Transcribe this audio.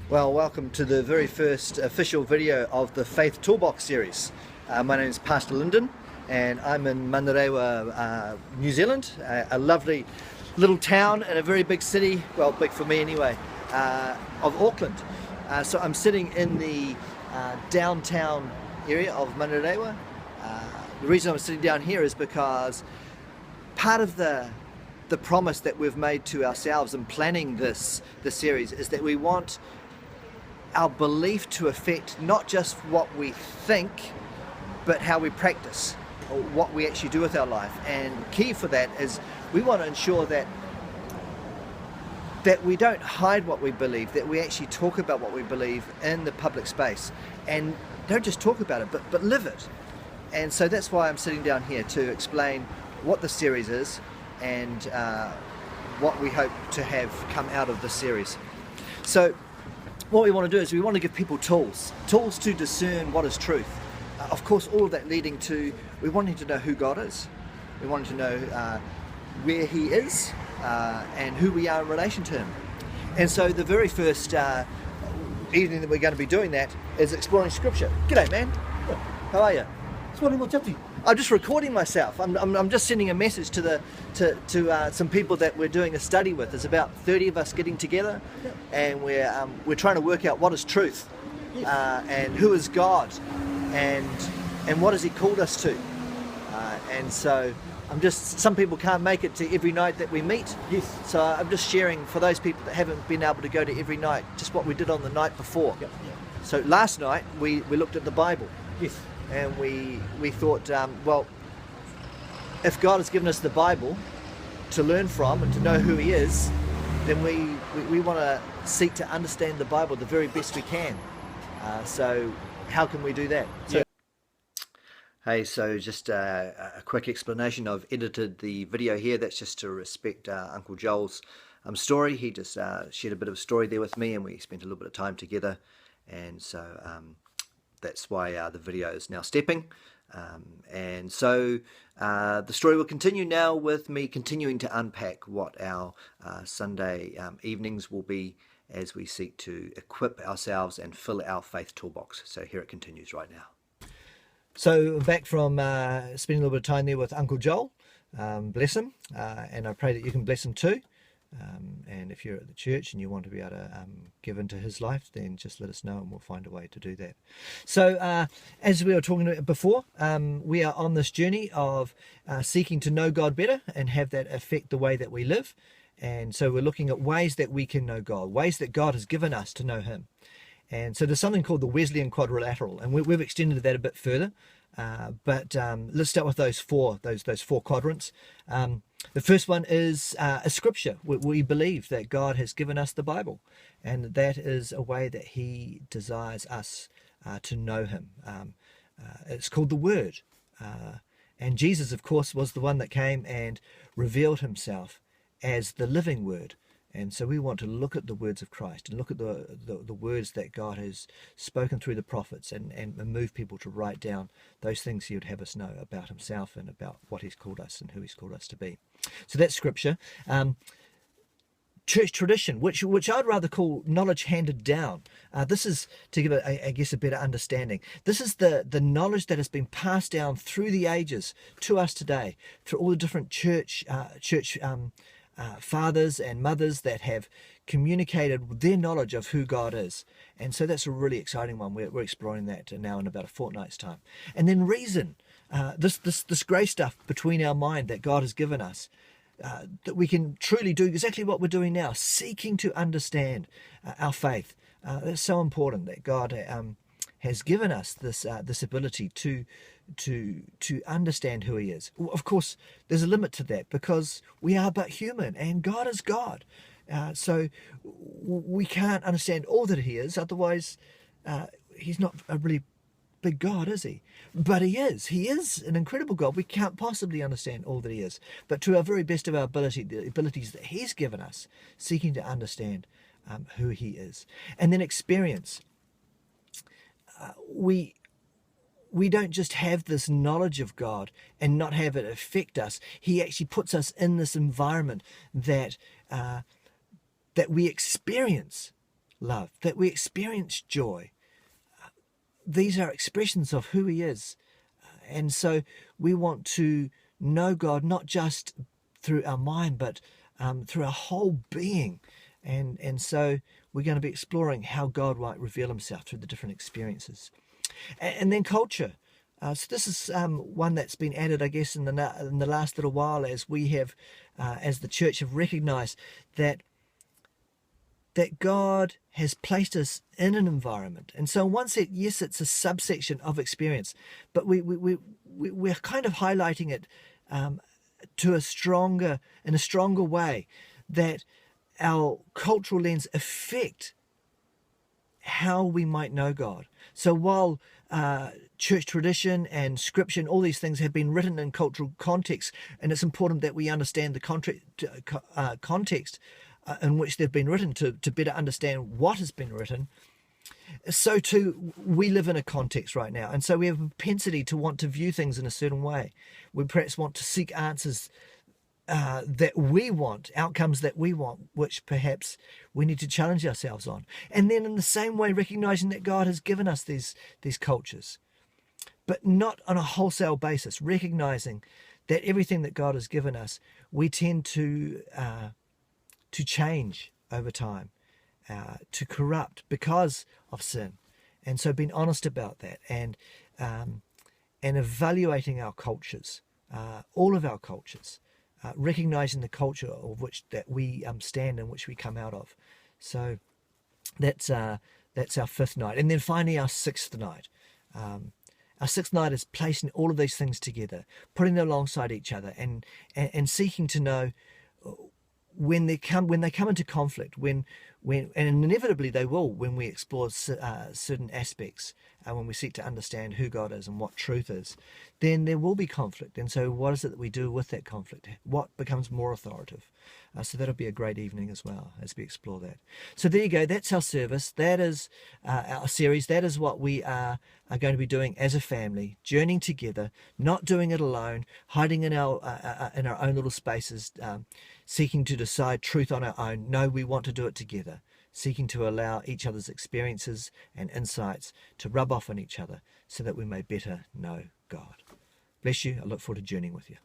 Well, welcome to the very first official video of the Faithtoolbox series. My name is Pastor Lyndon and I'm in Manurewa, New Zealand, a lovely little town in a very big city, well, big for me anyway, of Auckland. So I'm sitting in the downtown area of Manurewa. The reason I'm sitting down here is because part of the promise that we've made to ourselves in planning this series is that we want our belief to affect not just what we think, but how we practice, or what we actually do with our life. And key for that is we want to ensure that we don't hide what we believe, that we actually talk about what we believe in the public space, and don't just talk about it, but live it. And so that's why I'm sitting down here to explain what the series is and what we hope to have come out of this series. So what we want to do is we want to give people tools to discern what is truth. Of course, all of that leading to we wanting to know who God is. We wanting to know where He is and who we are in relation to Him. And so the very first evening that we're going to be doing that is exploring Scripture. G'day, man. How are you? I'm just recording myself. I'm just sending a message to some people that we're doing a study with. There's about 30 of us getting together, and we're trying to work out what is truth, and who is God, and what has He called us to. And so some people can't make it to every night that we meet. Yes. So I'm just sharing for those people that haven't been able to go to every night, just what we did on the night before. Yep. So last night we looked at the Bible. Yes. And we thought, well, if God has given us the Bible to learn from and to know who He is, then we want to seek to understand the Bible the very best we can. So how can we do that? So, hey, so just a quick explanation. I've edited the video here. That's just to respect Uncle Joel's story. He just shared a bit of a story there with me, and we spent a little bit of time together. And so that's why the video is now stepping. And so the story will continue now with me continuing to unpack what our Sunday evenings will be as we seek to equip ourselves and fill our faith toolbox. So here it continues right now. So back from spending a little bit of time there with Uncle Joel. Bless him, and I pray that you can bless him too. And if you're at the church and you want to be able to give into his life, then just let us know and we'll find a way to do that. So as we were talking about before, we are on this journey of seeking to know God better and have that affect the way that we live. And so we're looking at ways that we can know God, ways that God has given us to know Him. And so there's something called the Wesleyan quadrilateral, and we've extended that a bit further. But let's start with those four quadrants. The first one is a scripture. We believe that God has given us the Bible, and that is a way that He desires us to know Him. It's called the Word. And Jesus, of course, was the one that came and revealed Himself as the living Word. And so we want to look at the words of Christ and look at the words that God has spoken through the prophets and move people to write down those things He would have us know about Himself and about what He's called us and who He's called us to be. So that's Scripture. Church tradition, which I'd rather call knowledge handed down. This is to give, I guess, a better understanding. This is the knowledge that has been passed down through the ages to us today, through all the different church fathers and mothers that have communicated their knowledge of who God is. And so that's a really exciting one. We're exploring that now in about a fortnight's time. And then reason, this grey stuff between our mind that God has given us, that we can truly do exactly what we're doing now, seeking to understand our faith. That's so important that God has given us this ability to understand who He is. Of course, there's a limit to that because we are but human and God is God. So we can't understand all that He is, otherwise He's not a really big God, is He? But He is. He is an incredible God. We can't possibly understand all that He is. But to our very best of our ability, the abilities that He's given us, seeking to understand who He is. And then experience. We don't just have this knowledge of God and not have it affect us. He actually puts us in this environment that we experience love, that we experience joy. These are expressions of who he is. And so we want to know God not just through our mind, but through our whole being. And so we're going to be exploring how God might reveal himself through the different experiences. And then culture. So this is one that's been added, I guess, in the last little while, as we have, as the church, have recognized that God has placed us in an environment. And so in one set, yes, it's a subsection of experience, but we're kind of highlighting it in a stronger way, that our cultural lens affect how we might know God. So while church tradition and scripture and all these things have been written in cultural context, and it's important that we understand the context in which they've been written to better understand what has been written, so too we live in a context right now. And so we have a propensity to want to view things in a certain way. We perhaps want to seek answers that we want, outcomes that we want, which perhaps we need to challenge ourselves on. And then in the same way, recognizing that God has given us these cultures, but not on a wholesale basis, recognizing that everything that God has given us, we tend to change over time, to corrupt because of sin. And so being honest about that, and evaluating our cultures, all of our cultures, recognizing the culture of which that we stand and which we come out of. So that's our fifth night. And then finally our sixth night. Our sixth night is placing all of these things together, putting them alongside each other, and seeking to know when they come into conflict, when and inevitably they will, when we explore certain aspects, when we seek to understand who God is and what truth is, then there will be conflict. And so what is it that we do with that conflict? What becomes more authoritative? So that'll be a great evening as well, as we explore that. So there you go. That's our service. That is our series. That is what we are going to be doing as a family, journeying together, not doing it alone, hiding in our own little spaces, seeking to decide truth on our own. No, we want to do it together, seeking to allow each other's experiences and insights to rub off on each other so that we may better know God. Bless you. I look forward to journeying with you.